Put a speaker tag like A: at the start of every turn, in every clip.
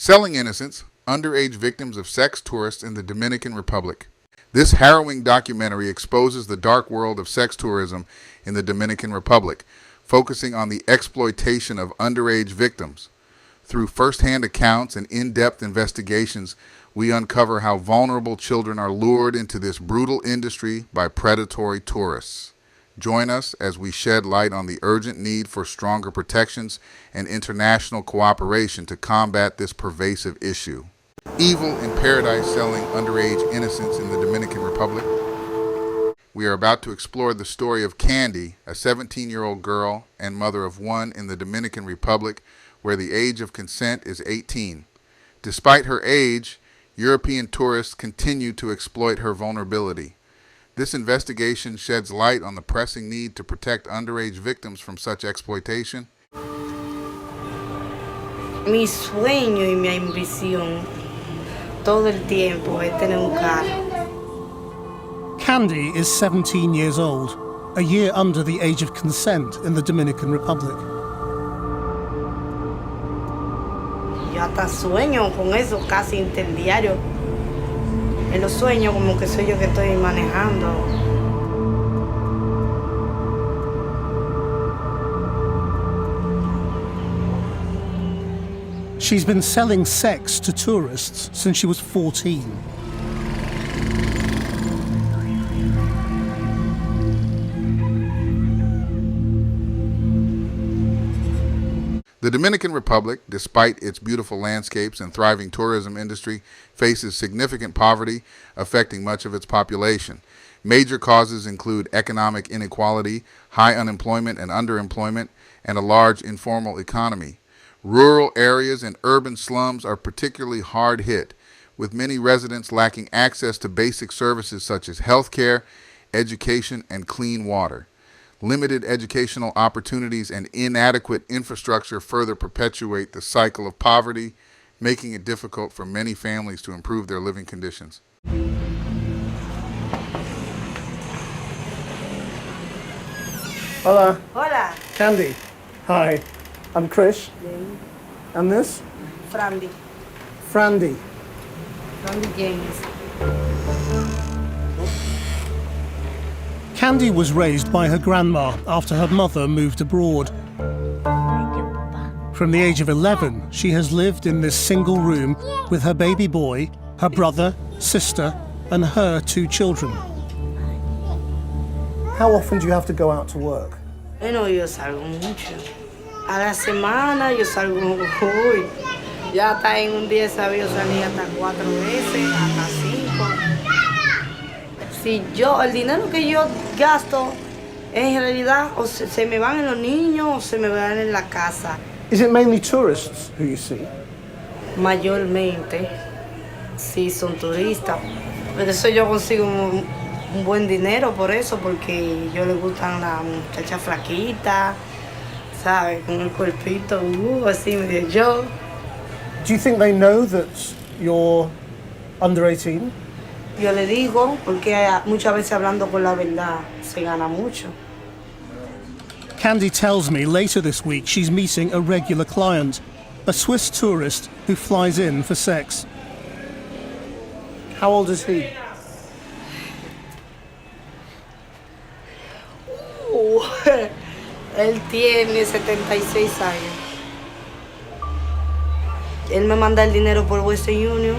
A: Selling Innocence, Underage Victims of Sex Tourists in the Dominican Republic. This harrowing documentary exposes the dark world of sex tourism in the Dominican Republic, focusing on the exploitation of underage victims. Through first-hand accounts and in-depth investigations, we uncover how vulnerable children are lured into this brutal industry by predatory tourists. Join us as we shed light on the urgent need for stronger protections and international cooperation to combat this pervasive issue. Evil in Paradise selling underage innocence in the Dominican Republic. We are about to explore the story of Candy, a 17-year-old girl and mother of one in the Dominican Republic, where the age of consent is 18. Despite her age, European tourists continue to exploit her vulnerability. This investigation sheds light on the pressing need to protect underage victims from such exploitation.
B: Mi sueño y mi ambición todo el tiempo es tener un carro.
C: Candy is 17 years old, a year under the age of consent in the Dominican Republic.
B: Yo hasta sueño con eso casi interdiario. En los sueños como que soy yo que estoy manejando.
C: She's been selling sex to tourists since she was 14.
A: The Dominican Republic, despite its beautiful landscapes and thriving tourism industry, faces significant poverty affecting much of its population. Major causes include economic inequality, high unemployment and underemployment, and a large informal economy. Rural areas and urban slums are particularly hard hit, with many residents lacking access to basic services such as health care, education, and clean water. Limited educational opportunities and inadequate infrastructure further perpetuate the cycle of poverty, making it difficult for many families to improve their living conditions.
D: Hola.
B: Hola.
D: Candy. Hi. I'm Chris. And this?
B: Frandy.
D: Frandy.
B: Frandy James.
C: Candy was raised by her grandma after her mother moved abroad. From the age of 11, she has lived in this single room with her baby boy, her brother, sister, and her 2 children.
D: How often do you have to go out to work?
B: Bueno, yo salgo mucho. A la semana yo salgo, uy, ya hasta en un día sabía salir hasta 4 veces, hasta 5. Si yo, el dinero que yo gasto, en realidad o se me van en los niños o se me van en la casa.
D: Is it mainly tourists who you see?
B: Mayormente, sí, son turistas. Por eso yo consigo un buen dinero por eso, porque yo le gustan las muchachas flaquitas, ¿sabes? Con el cuerpito, así medio yo.
D: Do you think they know that you're under 18?
B: Yo le digo, porque muchas veces hablando con la verdad se gana mucho.
C: Candy tells me later this week she's meeting a regular client, a Swiss tourist who flies in for sex.
D: How old is he?
B: Él tiene 76 años. Él me manda el dinero por Western Union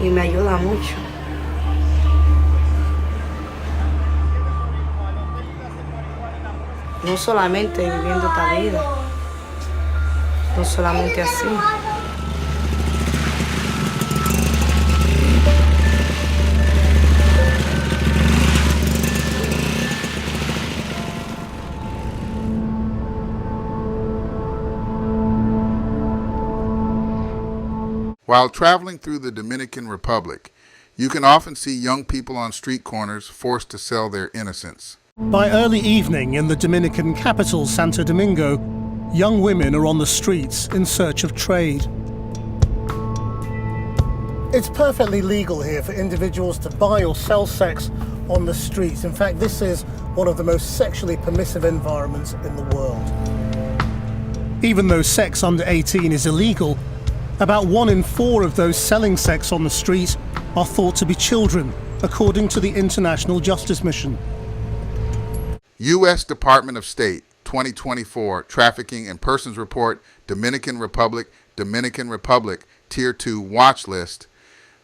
B: y me ayuda mucho. No solamente viviendo esta vida, no solamente así.
A: While traveling through the Dominican Republic, you can often see young people on street corners forced to sell their innocence.
C: By early evening in the Dominican capital, Santo Domingo, young women are on the streets in search of trade.
D: It's perfectly legal here for individuals to buy or sell sex on the streets. In fact, this is one of the most sexually permissive environments in the world.
C: Even though sex under 18 is illegal, About 1 in 4 of those selling sex on the street are thought to be children, according to the International Justice Mission.
A: U.S. Department of State, 2024, Trafficking and Persons Report, Dominican Republic, Tier 2 Watch List.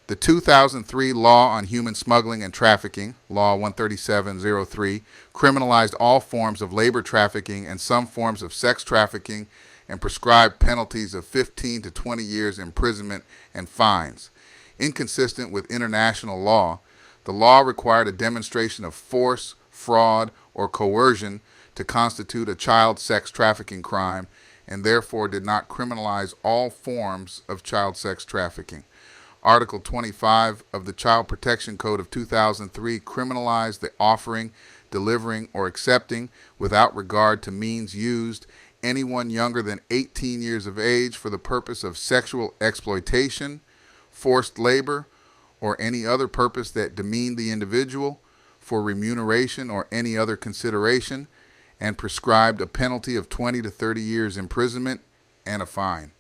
A: The 2003 Law on Human Smuggling and Trafficking, Law 13703, criminalized all forms of labor trafficking and some forms of sex trafficking and prescribed penalties of 15 to 20 years imprisonment and fines. Inconsistent with international law, the law required a demonstration of force, fraud, or coercion to constitute a child sex trafficking crime and therefore did not criminalize all forms of child sex trafficking. Article 25 of the Child Protection Code of 2003 criminalized the offering, delivering, or accepting, without regard to means used, anyone younger than 18 years of age for the purpose of sexual exploitation, forced labor, or any other purpose that demeaned the individual, for remuneration or any other consideration, and prescribed a penalty of 20 to 30 years imprisonment and a fine.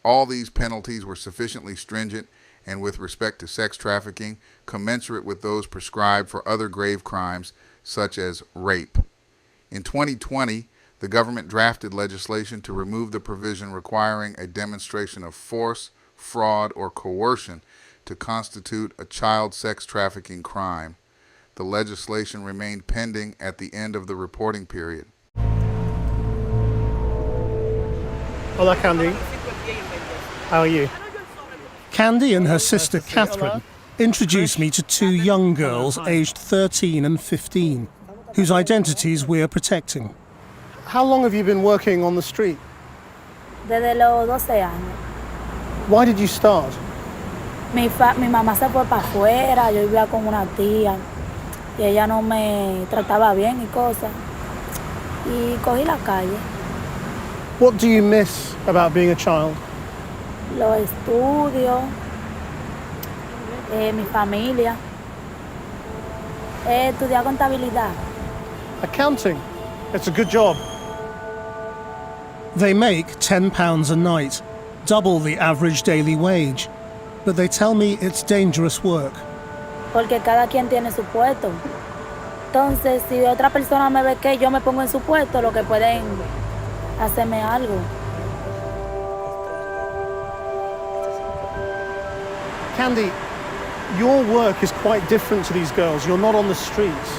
A: All these penalties were sufficiently stringent and, with respect to sex trafficking, commensurate with those prescribed for other grave crimes such as rape. In 2020, the government drafted legislation to remove the provision requiring a demonstration of force, fraud, or coercion to constitute a child sex trafficking crime. The legislation remained pending at the end of the reporting period.
D: Hola, Candy. How are you?
C: Candy and her sister Catherine introduced me to 2 young girls aged 13 and 15, whose identities we are protecting.
D: How long have you been working on the street?
E: Desde los 12 años.
D: Why did you start?
E: Mi mamá se fue para afuera, yo vivía con una tía y ella no me trataba bien y cosas. Y cogí la calle.
D: What do you miss about being a child?
E: Los estudios, mi familia. Estudiar contabilidad.
D: Accounting. It's a good job.
C: They make £10 a night, double the average daily wage. But they tell me it's dangerous work.
E: Porque cada quien tiene su puesto. Entonces, si otra persona me ve que yo me pongo en su puesto, lo que pueden hacerme algo.
D: Candy, your work is quite different to these girls. You're not on the streets.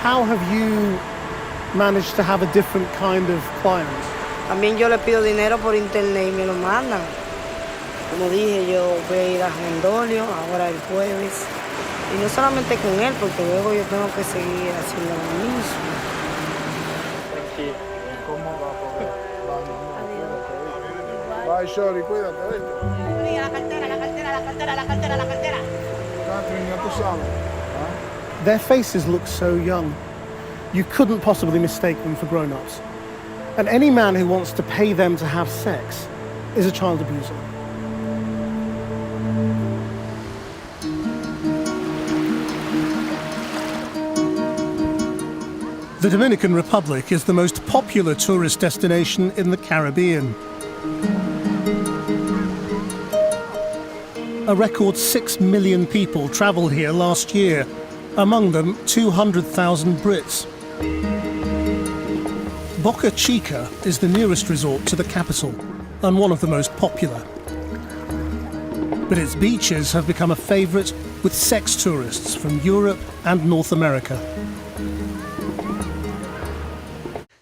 D: How have you managed to have a different kind of client?
B: También yo le pido dinero por internet y me lo mandan. Como dije, yo voy a ir a Rondolio ahora el jueves. Y no solamente con él, porque luego yo tengo que seguir haciendo lo mismo.
F: Bye, Shorty, cuídate, ¿viste?
E: La cartera.
F: Catherine, ya tú sabes.
D: Their faces look so young. You couldn't possibly mistake them for grown-ups. And any man who wants to pay them to have sex is a child abuser.
C: The Dominican Republic is the most popular tourist destination in the Caribbean. A record 6 million people travelled here last year, among them 200,000 Brits. Boca Chica is the nearest resort to the capital and one of the most popular. But its beaches have become a favourite with sex tourists from Europe and North America.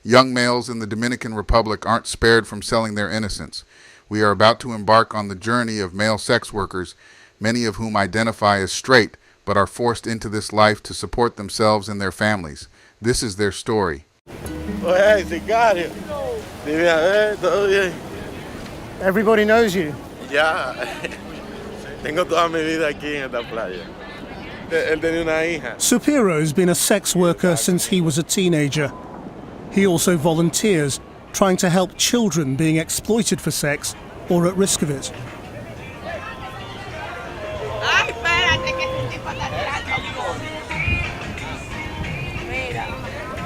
A: Young males in the Dominican Republic aren't spared from selling their innocence. We are about to embark on the journey of male sex workers, many of whom identify as straight, but are forced into this life to support themselves and their families. This is their story.
G: Oye, sicario. Dime a ver, todo bien.
D: Everybody knows you.
G: Ya. Tengo toda mi vida aquí en esta playa. Él tenía una hija.
C: Supiro's been a sex worker since he was a teenager. He also volunteers, trying to help children being exploited for sex or at risk of it.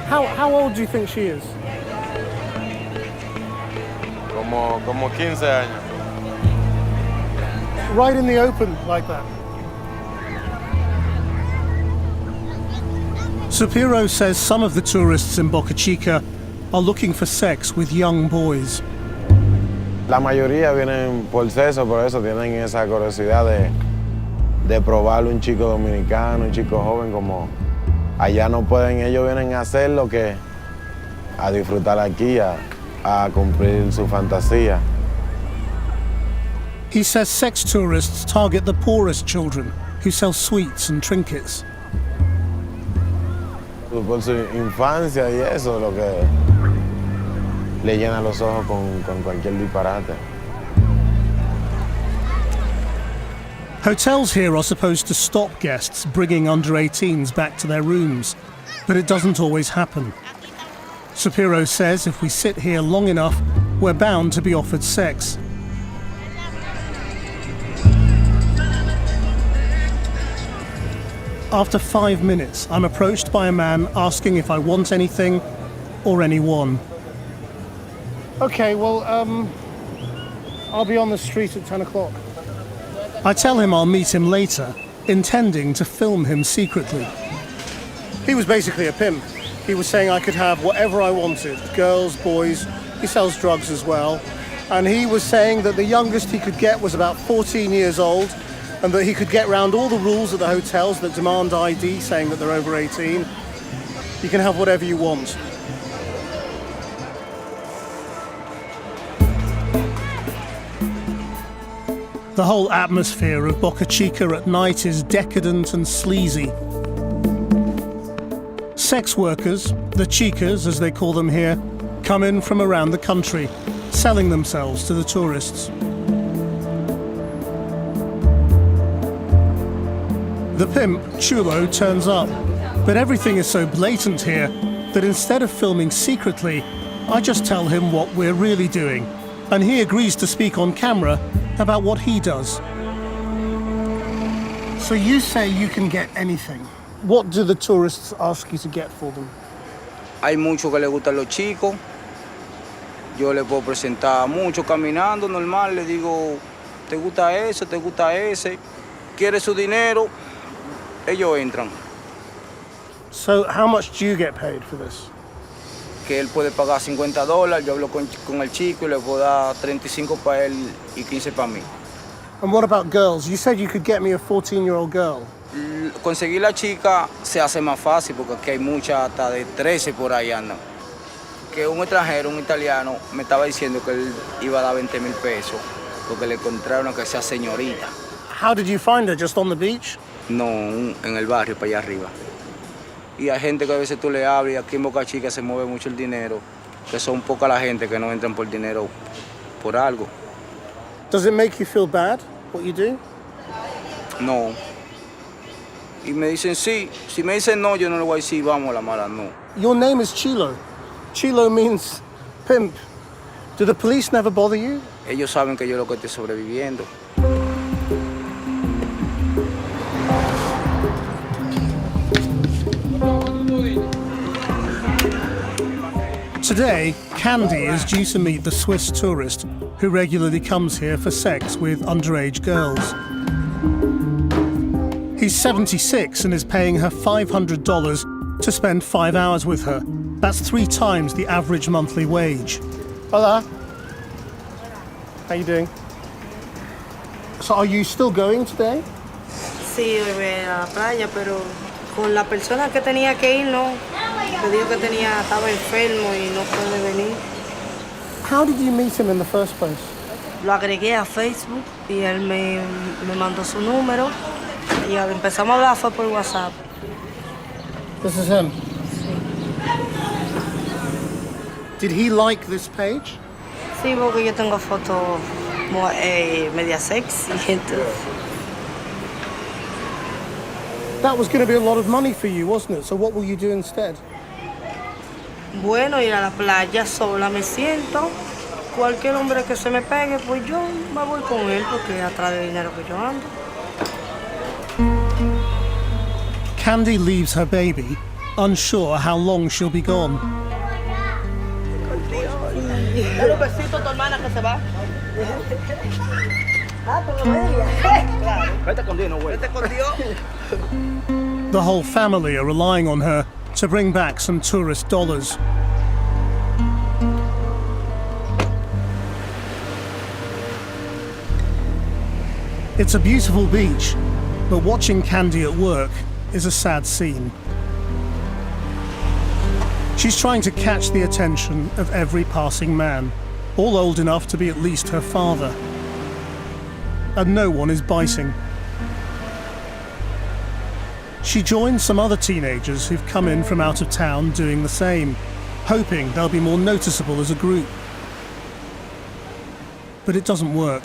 D: How old do you think she is?
G: Como 15 años.
D: right in the open like that.
C: Supiro says some of the tourists in Boca Chica are looking for sex with young boys.
H: La mayoría vienen por sexo, por eso tienen esa curiosidad de probar un chico dominicano, un chico joven, como allá no pueden, ellos vienen a hacer lo que, a disfrutar aquí, a cumplir su fantasía.
C: He says sex tourists target the poorest children who sell sweets and trinkets.
H: Por su infancia y eso, lo que le llena los ojos con cualquier disparate.
C: Hotels here are supposed to stop guests bringing under 18s back to their rooms, but it doesn't always happen. Supiro says if we sit here long enough, we're bound to be offered sex. After 5 minutes, I'm approached by a man asking if I want anything or anyone.
D: Okay, well, I'll be on the street at 10 o'clock.
C: I tell him I'll meet him later, intending to film him secretly.
D: He was basically a pimp. He was saying I could have whatever I wanted, girls, boys. He sells drugs as well. And he was saying that the youngest he could get was about 14 years old, and that he could get round all the rules at the hotels that demand ID, saying that they're over 18. You can have whatever you want.
C: The whole atmosphere of Boca Chica at night is decadent and sleazy. Sex workers, the chicas as they call them here, come in from around the country, selling themselves to the tourists. The pimp, Chulo, turns up, but everything is so blatant here that instead of filming secretly, I just tell him what we're really doing, and he agrees to speak on camera about what he does.
D: So you say you can get anything. What do the tourists ask you to get for them?
I: Hay mucho que le gustan los chicos. Yo le puedo presentar mucho caminando normal, le digo, ¿te gusta eso? ¿Te gusta ese? ¿Quieres su dinero? Ellos entran.
D: So how much do you get paid for this?
I: Que él puede pagar $50, yo hablo con el chico y le puedo dar 35 para él y 15 para mí.
D: And what about girls? You said you could get me a 14-year-old girl.
I: Conseguir la chica se hace más fácil porque aquí hay muchas hasta de 13 por ahí andan. Que un extranjero, un italiano, me estaba diciendo que él iba a dar 20,000 pesos porque le encontraron que sea señorita.
D: How did you find her? Just on the beach?
I: No, en el barrio, para allá arriba. Y hay gente que a veces tú le hablas y aquí en Boca Chica se mueve mucho el dinero, que son poca la gente que no entran por dinero por algo.
D: Does it make you feel bad, what you do?
I: No. Y me dicen sí. Si me dicen no, yo no le voy a decir vamos a la mala, no.
D: Your name is Chilo. Chilo means pimp. Do the police never bother you?
I: Ellos saben que yo lo que estoy sobreviviendo.
C: Today, Candy is due to meet the Swiss tourist who regularly comes here for sex with underage girls. He's 76 and is paying her $500 to spend 5 hours with her. That's 3 times the average monthly wage.
D: Hola. How you doing? So are you still going today?
B: Sí, hoy voy a la playa, pero con la persona que tenía que ir, no. Me dijo que estaba enfermo y no puede venir.
D: How did you meet him in the first place?
B: Lo agregué a Facebook y él me mandó su número y empezamos a hablar fue por WhatsApp.
D: This is him. Did he like this page?
B: Sí, porque yo tengo fotos media sexy, entonces.
D: That was going to be a lot of money for you, wasn't it? So what will you do instead?
B: Bueno, ir a la playa sola me siento. Cualquier hombre que se me pegue, pues yo me voy con él porque atrás del dinero que yo ando.
C: Candy leaves her baby, unsure how long she'll be gone.
B: Dale un besito a tu hermana que se va.
C: The whole family are relying on her to bring back some tourist dollars. It's a beautiful beach, but watching Candy at work is a sad scene. She's trying to catch the attention of every passing man, all old enough to be at least her father. And no one is biting. She joins some other teenagers who've come in from out of town doing the same, hoping they'll be more noticeable as a group. But it doesn't work.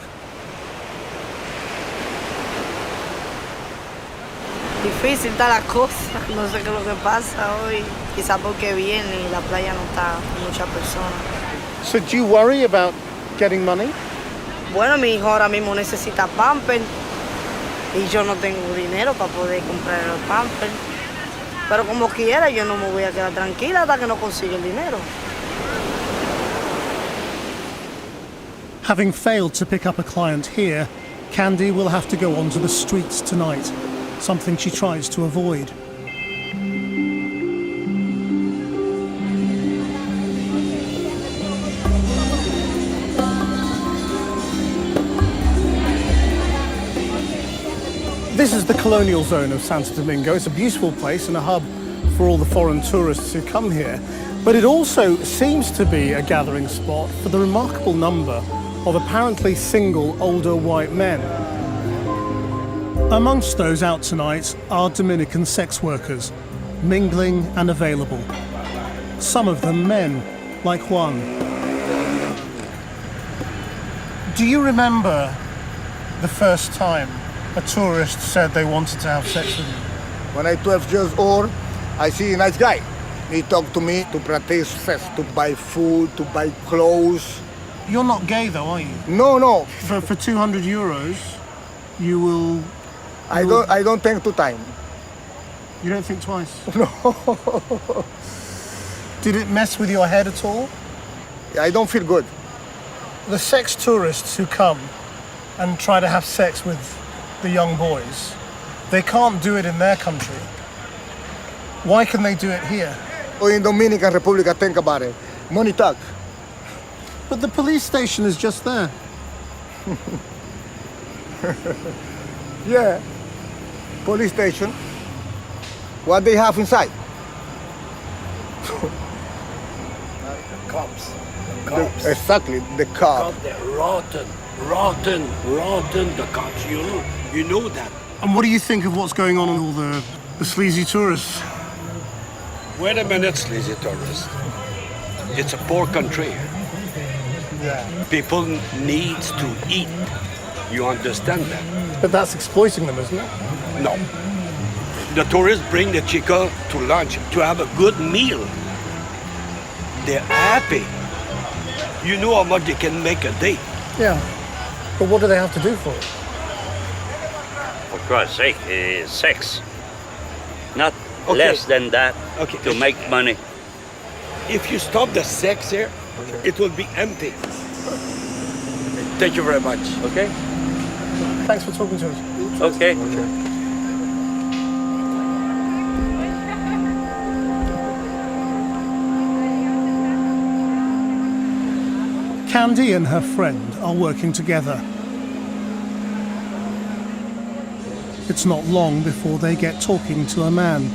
B: Difícil está la cosa, no sé qué es lo que pasa hoy, quizá porque viene y la playa no está con muchas personas.
D: So do you worry about getting money?
B: Bueno, mi hijo ahora mismo necesita pampers y yo no tengo dinero para poder comprar los pampers. Pero como quiera, yo no me voy a quedar tranquila hasta que no consiga el dinero.
C: Having failed to pick up a client here, Candy will have to go onto the streets tonight, something she tries to avoid. This is the colonial zone of Santo Domingo. It's a beautiful place and a hub for all the foreign tourists who come here. But it also seems to be a gathering spot for the remarkable number of apparently single older white men. Amongst those out tonight are Dominican sex workers, mingling and available. Some of them men, like Juan. Do you remember the first time a tourist said they wanted to have sex with you?
F: When I 12 years old, I see a nice guy. He talked to me to practice sex, to buy food, to buy clothes.
C: You're not gay though, are you?
F: No.
C: For 200 euros, you will...
F: I don't think two times.
C: You don't think twice?
F: No.
C: Did it mess with your head at all?
F: I don't feel good.
C: The sex tourists who come and try to have sex with the young boys, they can't do it in their country. Why can they do it here?
F: In Dominican Republic, think about it. Money talk.
C: But the police station is just there.
F: Yeah. Police station. What they have inside?
J: Cops.
F: Exactly, the cop.
J: They're rotten, the cops, you know that.
C: And what do you think of what's going on with all the sleazy tourists?
J: Wait a minute, sleazy tourist. It's a poor country.
C: Yeah.
J: People needs to eat. You understand that?
C: But that's exploiting them, isn't it?
J: No. The tourists bring the chica to lunch to have a good meal. They're happy. You know how much they can make a day.
C: Yeah. But what do they have to do for it?
K: For Christ's sake, it's sex. Not
J: Okay.
K: less than that
J: Okay.
K: to make money.
J: If you stop the sex here, it will be empty. Thank you very much.
K: Okay?
C: Thanks for talking to us.
K: Okay.
C: Candy and her friend are working together. It's not long before they get talking to a man.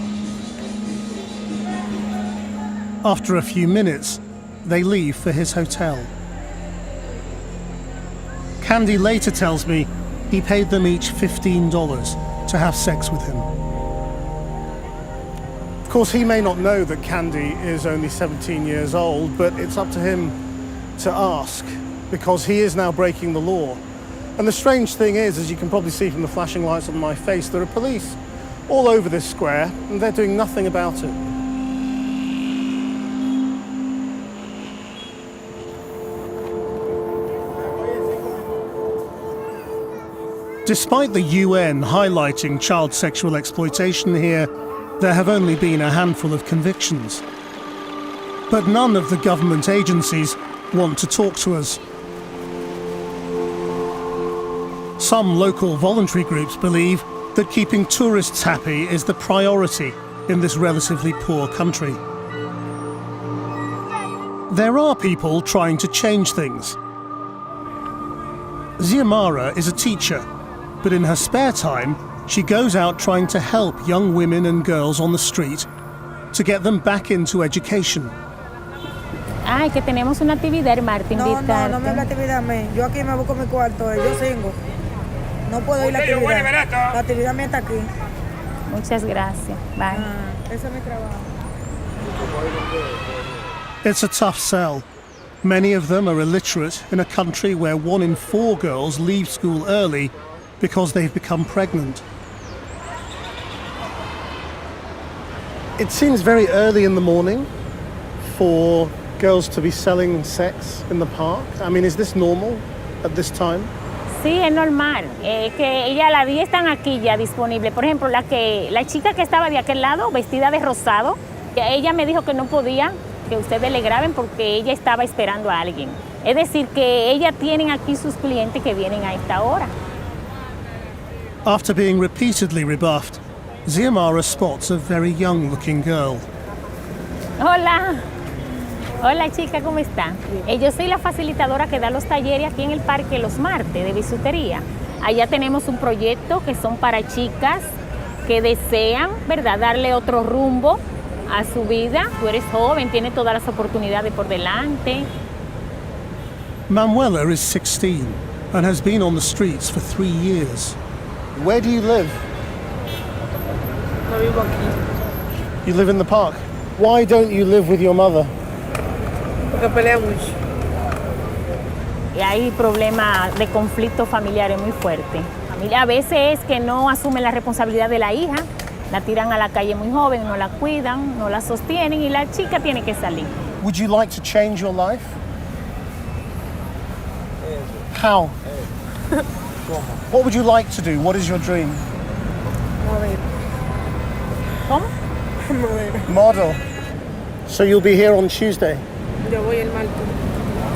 C: After a few minutes, they leave for his hotel. Candy later tells me he paid them each $15 to have sex with him. Of course, he may not know that Candy is only 17 years old, but it's up to him to ask, because he is now breaking the law. And the strange thing is, as you can probably see from the flashing lights on my face, there are police all over this square, and they're doing nothing about it. Despite the UN highlighting child sexual exploitation here, there have only been a handful of convictions. But none of the government agencies want to talk to us. Some local voluntary groups believe that keeping tourists happy is the priority in this relatively poor country. There are people trying to change things. Xiomara is a teacher, but in her spare time, she goes out trying to help young women and girls on the street to get them back into education.
L: Ay, que tenemos una actividad el martes, invitarte.
B: No me habla actividad a mí. Yo aquí me busco mi cuarto, yo singo. No puedo ir a la actividad. La actividad mía está aquí.
L: Muchas gracias. Bye.
B: Ese es mi trabajo.
C: It's a tough sell. Many of them are illiterate in a country where 1 in 4 girls leave school early because they've become pregnant.
D: It seems very early in the morning for girls to be selling sex in the park. I mean, is this normal at this time?
L: Sí, es normal. Que ella, las 10 están aquí ya disponibles. Por ejemplo, la chica que estaba de aquel lado, vestida de rosado, ella me dijo que no podía que ustedes le graben porque ella estaba esperando a alguien. Es decir, que ella tienen aquí sus clientes que vienen a esta hora.
C: After being repeatedly rebuffed, Xiomara spots a very young-looking girl.
L: Hola. Hola chica, ¿cómo está? Yo soy la facilitadora que da los talleres aquí en el parque los martes de bisutería. Allá tenemos un proyecto que son para chicas que desean, ¿verdad?, darle otro rumbo a su vida. Tú eres joven, tienes todas las oportunidades por delante.
C: Manuela is 16 and has been on the streets for 3 years.
D: Where do you live?
B: No vivo aquí.
D: You live in the park. Why don't you live with your mother?
B: Porque pelea mucho.
L: Y hay problemas de conflicto familiares muy fuertes. A veces es que no asumen la responsabilidad de la hija, la tiran a la calle muy joven, no la cuidan, no la sostienen y la chica tiene que salir.
D: Would you like to change your life? How? What would you like to do? What is your dream?
L: ¿Cómo?
D: Model. So you'll be here on Tuesday?
B: Yo voy el martes.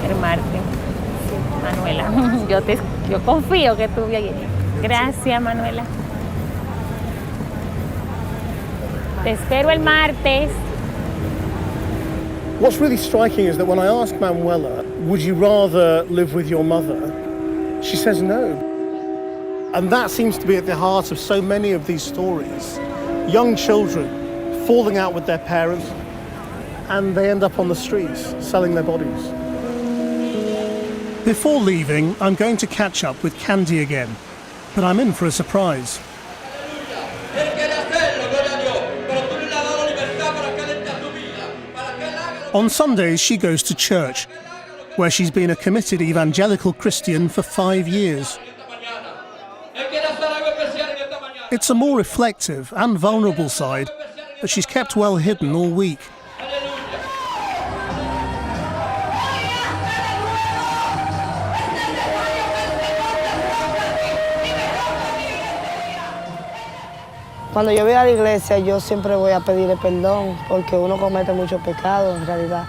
L: El martes. Manuela, yo confío que tú vienes. Gracias, Manuela. Te espero el martes.
D: What's really striking is that when I ask Manuela, would you rather live with your mother? She says no. And that seems to be at the heart of so many of these stories. Young children falling out with their parents, and they end up on the streets selling their bodies.
C: Before leaving, I'm going to catch up with Candy again, but I'm in for a surprise. On Sundays, she goes to church, where she's been a committed evangelical Christian for 5 years. It's a more reflective and vulnerable side that she's kept well hidden all week.
B: Cuando yo voy a la iglesia, yo siempre voy a pedirle perdón porque uno comete muchos pecados en realidad.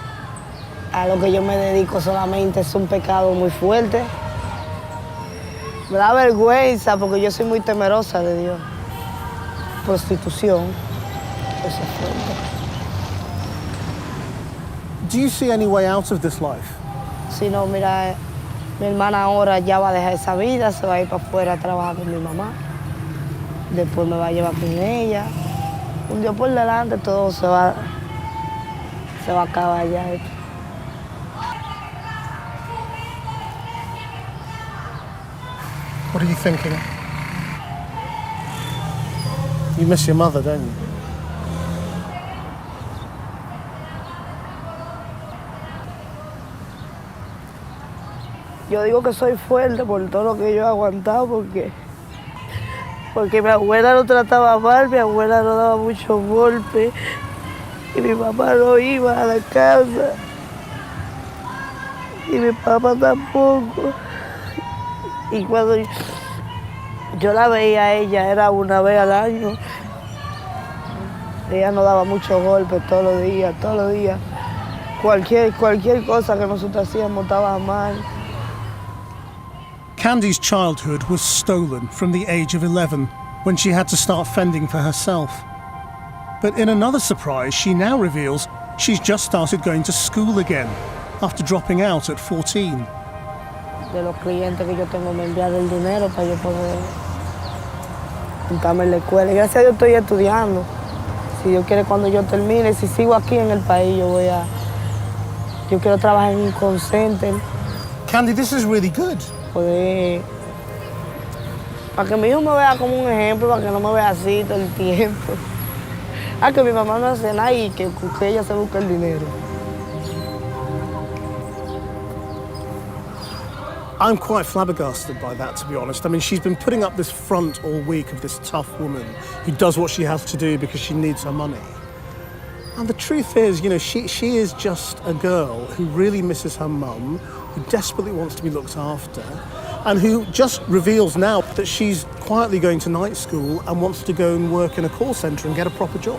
B: A lo que yo me dedico solamente es un pecado muy fuerte. Me da vergüenza porque yo soy muy temerosa de Dios. Prostitución. Eso es fuerte.
D: Do you see any way out of this life?
B: Si no, mira, mi hermana ahora ya va a dejar esa vida, se va a ir para afuera a trabajar con mi mamá. Después me va a llevar con ella. Un día por delante todo se va a acabar ya.
D: What are you thinking? You miss your mother, don't you?
B: Yo digo que soy fuerte por todo lo que yo he aguantado porque mi abuela no trataba mal, mi abuela no daba muchos golpes y mi papá no iba a la casa y mi papá tampoco. Y cuando yo la veía a ella era una vez al año. Ella no daba muchos golpes todos los días, todos los días. Cualquier cosa que nosotros hacíamos estaba mal.
C: Candy's childhood was stolen from the age of 11 when she had to start fending for herself. But in another surprise, she now reveals she's just started going to school again after dropping out at 14.
B: De los clientes que yo tengo me envían el dinero para yo poder juntarme en la escuela. Y gracias a Dios estoy estudiando. Si Dios quiere, cuando yo termine, si sigo aquí en el país, yo quiero trabajar en un call center.
C: Candy, this is really good.
B: Poder, para que mi hijo me vea como un ejemplo, para que no me vea así todo el tiempo. Que mi mamá no hace nada y que ella se busque el dinero.
C: I'm quite flabbergasted by that, to be honest. I mean, she's been putting up this front all week of this tough woman who does what she has to do because she needs her money. And the truth is, you know, she is just a girl who really misses her mum, who desperately wants to be looked after, and who just reveals now that she's quietly going to night school and wants to go and work in a call centre and get a proper job.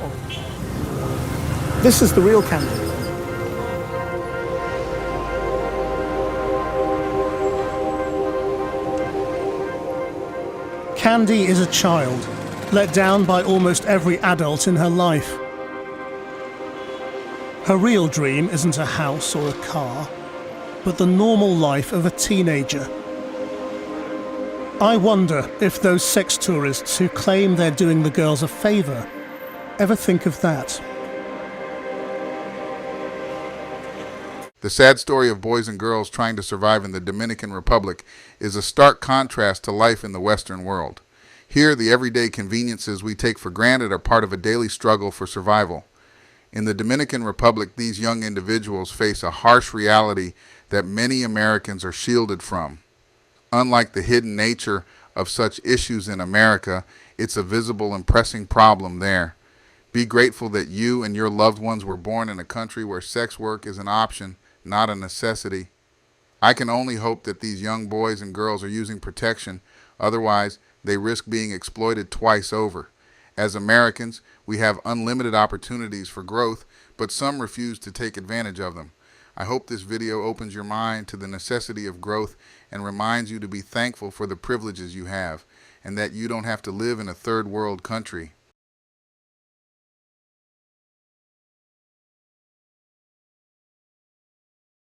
C: This is the real Candy. Candy is a child, let down by almost every adult in her life. Her real dream isn't a house or a car, but the normal life of a teenager. I wonder if those sex tourists who claim they're doing the girls a favour ever think of that.
A: The sad story of boys and girls trying to survive in the Dominican Republic is a stark contrast to life in the Western world. Here, the everyday conveniences we take for granted are part of a daily struggle for survival. In the Dominican Republic, these young individuals face a harsh reality that many Americans are shielded from. Unlike the hidden nature of such issues in America, it's a visible and pressing problem there. Be grateful that you and your loved ones were born in a country where sex work is an option, not a necessity. I can only hope that these young boys and girls are using protection, otherwise they risk being exploited twice over. As Americans, we have unlimited opportunities for growth, but some refuse to take advantage of them. I hope this video opens your mind to the necessity of growth and reminds you to be thankful for the privileges you have, and that you don't have to live in a third world country.